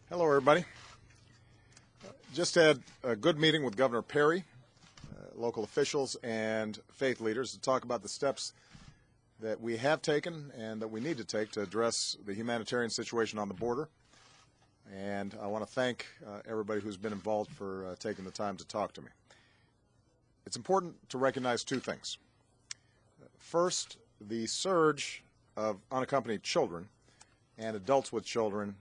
Hello, everybody. Just had a good meeting with Governor Perry, local officials, and faith leaders to talk about the steps that we have taken and that we need to take to address the humanitarian situation on the border. And I want to thank everybody who's been involved for taking the time to talk to me. It's important to recognize two things. First, the surge of unaccompanied children and adults with children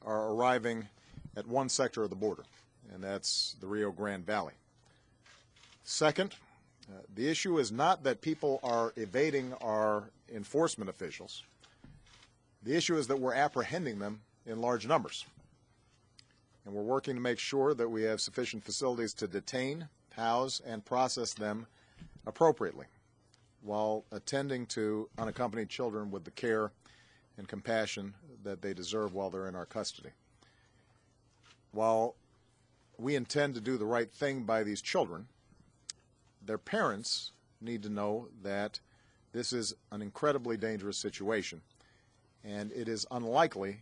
are arriving at one sector of the border, and that's the Rio Grande Valley. Second, the issue is not that people are evading our enforcement officials. The issue is that we're apprehending them in large numbers. And we're working to make sure that we have sufficient facilities to detain, house, and process them appropriately while attending to unaccompanied children with the care and compassion that they deserve while they're in our custody. While we intend to do the right thing by these children, their parents need to know that this is an incredibly dangerous situation, and it is unlikely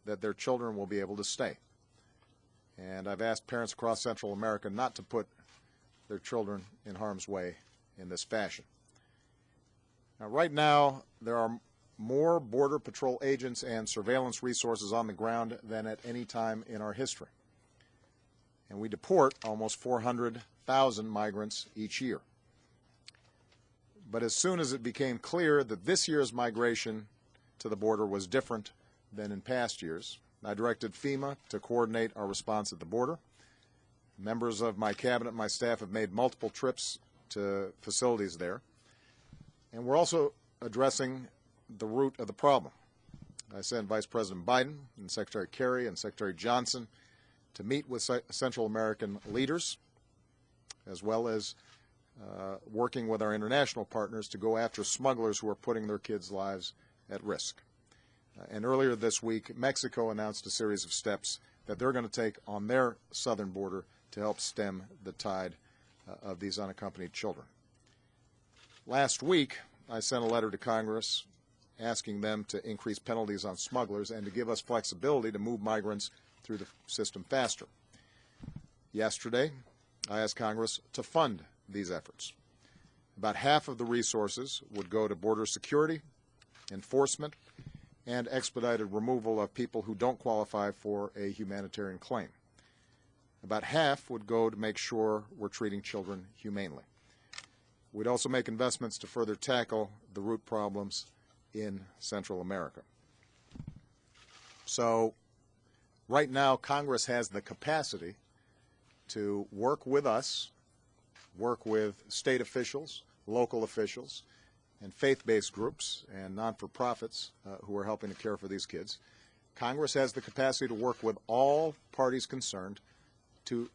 that their children will be able to stay. And I've asked parents across Central America not to put their children in harm's way in this fashion. Now, right now, there are more Border Patrol agents and surveillance resources on the ground than at any time in our history. And we deport almost 400,000 migrants each year. But as soon as it became clear that this year's migration to the border was different than in past years, I directed FEMA to coordinate our response at the border. Members of my cabinet and my staff have made multiple trips to facilities there. And we're also addressing the root of the problem. I sent Vice President Biden and Secretary Kerry and Secretary Johnson to meet with Central American leaders, as well as working with our international partners to go after smugglers who are putting their kids' lives at risk. And earlier this week, Mexico announced a series of steps that they're going to take on their southern border to help stem the tide of these unaccompanied children. Last week, I sent a letter to Congress asking them to increase penalties on smugglers and to give us flexibility to move migrants through the system faster. Yesterday, I asked Congress to fund these efforts. About half of the resources would go to border security, enforcement, and expedited removal of people who don't qualify for a humanitarian claim. About half would go to make sure we're treating children humanely. We'd also make investments to further tackle the root problems in Central America. So right now, Congress has the capacity to work with us, work with state officials, local officials, and faith-based groups and non-for-profits who are helping to care for these kids. Congress has the capacity to work with all parties concerned to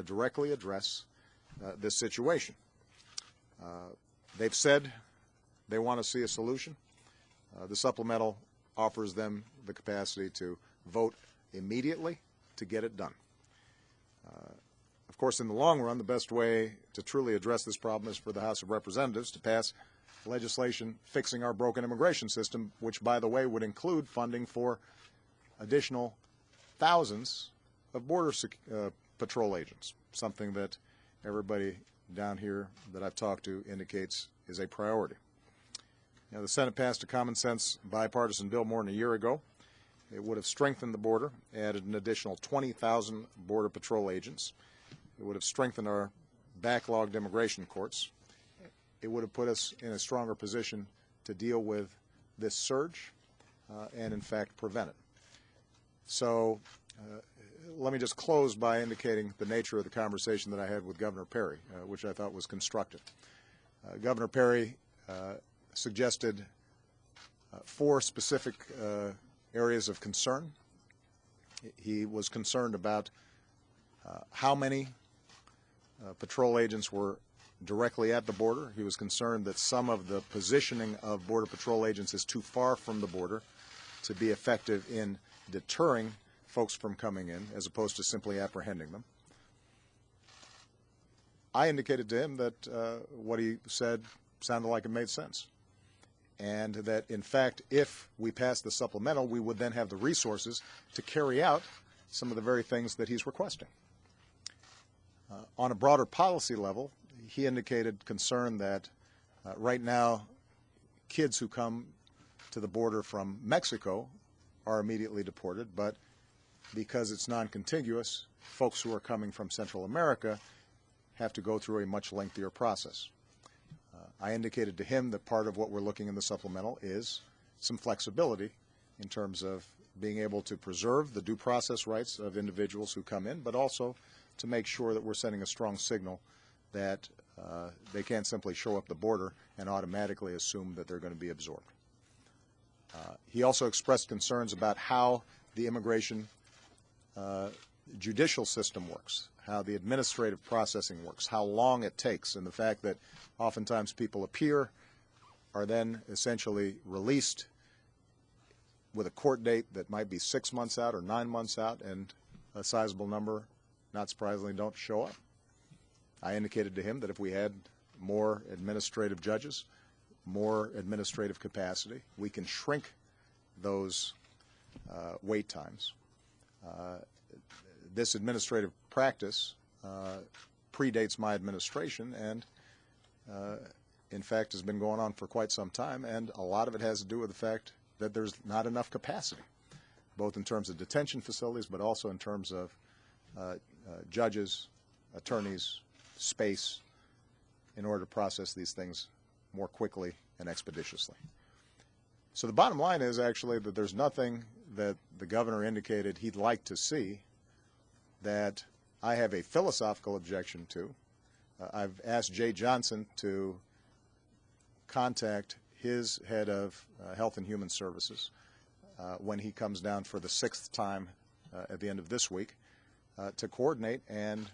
directly address this situation. They've said they want to see a solution. The supplemental offers them the capacity to vote immediately to get it done. Of course, in the long run, the best way to truly address this problem is for the House of Representatives to pass legislation fixing our broken immigration system, which, by the way, would include funding for additional thousands of Border Patrol agents, something that everybody down here that I've talked to indicates is a priority. Now, the Senate passed a common sense bipartisan bill more than a year ago. It would have strengthened the border, added an additional 20,000 Border Patrol agents. It would have strengthened our backlogged immigration courts. It would have put us in a stronger position to deal with this surge and, in fact, prevent it. So let me just close by indicating the nature of the conversation that I had with Governor Perry, which I thought was constructive. Governor Perry suggested 4 specific areas of concern. He was concerned about how many patrol agents were directly at the border. He was concerned that some of the positioning of Border Patrol agents is too far from the border to be effective in deterring folks from coming in, as opposed to simply apprehending them. I indicated to him that what he said sounded like it made sense. and that, in fact, if we pass the supplemental, we would then have the resources to carry out some of the very things that he's requesting. On a broader policy level, he indicated concern that right now kids who come to the border from Mexico are immediately deported, but because it's non-contiguous, folks who are coming from Central America have to go through a much lengthier process. I indicated to him that part of what we're looking in the supplemental is some flexibility in terms of being able to preserve the due process rights of individuals who come in, but also to make sure that we're sending a strong signal that they can't simply show up the border and automatically assume that they're going to be absorbed. He also expressed concerns about how the immigration judicial system works, how the administrative processing works, how long it takes, and the fact that oftentimes people appear, are then essentially released with a court date that might be 6 months out or 9 months out, and a sizable number, not surprisingly, don't show up. I indicated to him that if we had more administrative judges, more administrative capacity, we can shrink those wait times. This administrative practice predates my administration and, in fact, has been going on for quite some time, and a lot of it has to do with the fact that there's not enough capacity, both in terms of detention facilities, but also in terms of judges, attorneys, space, in order to process these things more quickly and expeditiously. So the bottom line is actually that there's nothing that the governor indicated he'd like to see that I have a philosophical objection to. I've asked Jay Johnson to contact his head of Health and Human Services when he comes down for the 6th time at the end of this week to coordinate and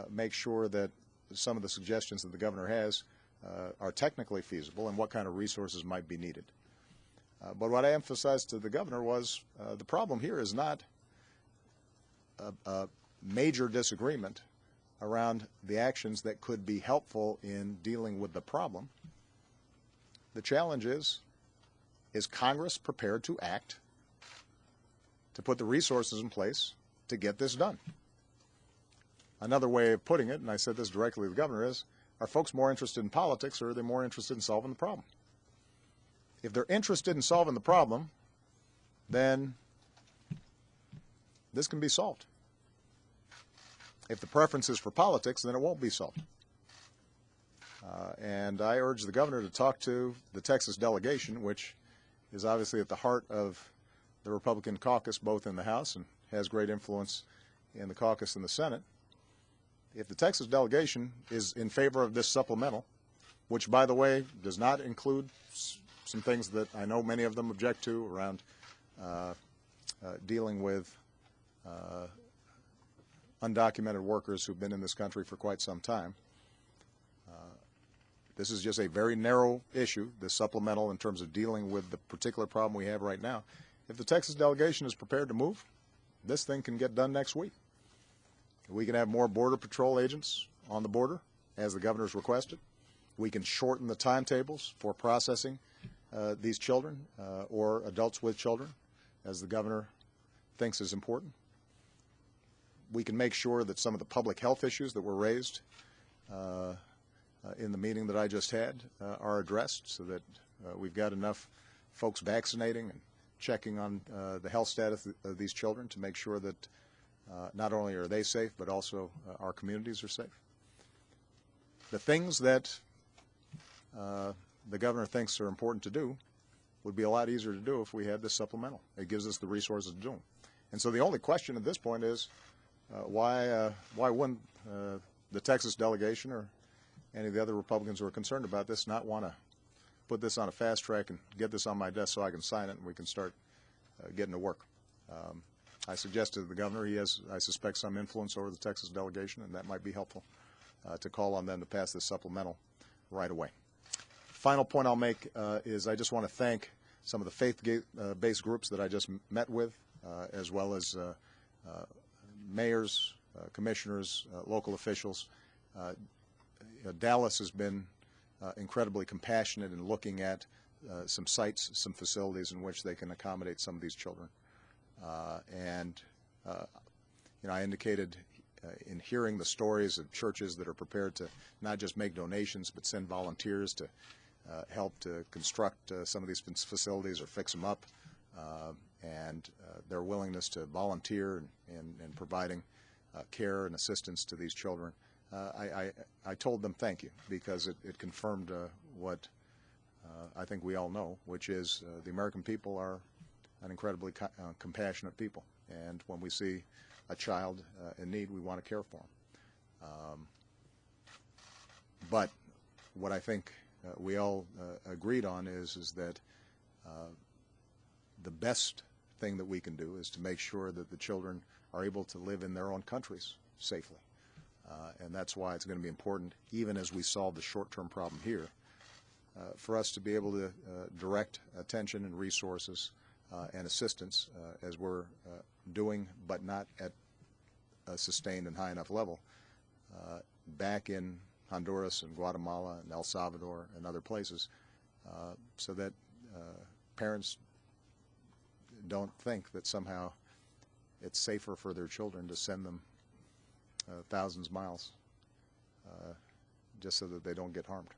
make sure that some of the suggestions that the governor has are technically feasible and what kind of resources might be needed. But what I emphasized to the governor was the problem here is not a major disagreement around the actions that could be helpful in dealing with the problem. The challenge is Congress prepared to act, to put the resources in place to get this done? Another way of putting it, and I said this directly to the governor, is, are folks more interested in politics or are they more interested in solving the problem? If they're interested in solving the problem, then this can be solved. If the preference is for politics, then it won't be solved. And I urge the governor to talk to the Texas delegation, which is obviously at the heart of the Republican caucus, both in the House and has great influence in the caucus in the Senate. If the Texas delegation is in favor of this supplemental, which, by the way, does not include some things that I know many of them object to around dealing with undocumented workers who've been in this country for quite some time. This is just a very narrow issue, this supplemental, in terms of dealing with the particular problem we have right now. If the Texas delegation is prepared to move, this thing can get done next week. We can have more Border Patrol agents on the border, as the governor's requested. We can shorten the timetables for processing these children or adults with children, as the governor thinks is important. We can make sure that some of the public health issues that were raised in the meeting that I just had are addressed, so that we've got enough folks vaccinating and checking on the health status of these children to make sure that not only are they safe, but also our communities are safe. The things that the governor thinks are important to do would be a lot easier to do if we had this supplemental. It gives us the resources to do them. And so the only question at this point is why wouldn't the Texas delegation or any of the other Republicans who are concerned about this not want to put this on a fast track and get this on my desk so I can sign it and we can start getting to work. I suggested to the governor he has, I suspect, some influence over the Texas delegation, and that might be helpful to call on them to pass this supplemental right away. Final point I'll make is I just want to thank some of the faith-based groups that I just met with, as well as mayors, commissioners, local officials. Dallas has been incredibly compassionate in looking at some sites, some facilities in which they can accommodate some of these children. I indicated in hearing the stories of churches that are prepared to not just make donations but send volunteers to help to construct some of these facilities or fix them up, and their willingness to volunteer in providing care and assistance to these children. I told them thank you, because it confirmed what I think we all know, which is the American people are an incredibly compassionate people, and when we see a child in need, we want to care for them. But what I think we all agreed on is that the best thing that we can do is to make sure that the children are able to live in their own countries safely. And that's why it's going to be important, even as we solve the short-term problem here, for us to be able to direct attention and resources and assistance, as we're doing, but not at a sustained and high enough level, back in Honduras and Guatemala and El Salvador and other places, so that parents don't think that somehow it's safer for their children to send them thousands of miles just so that they don't get harmed.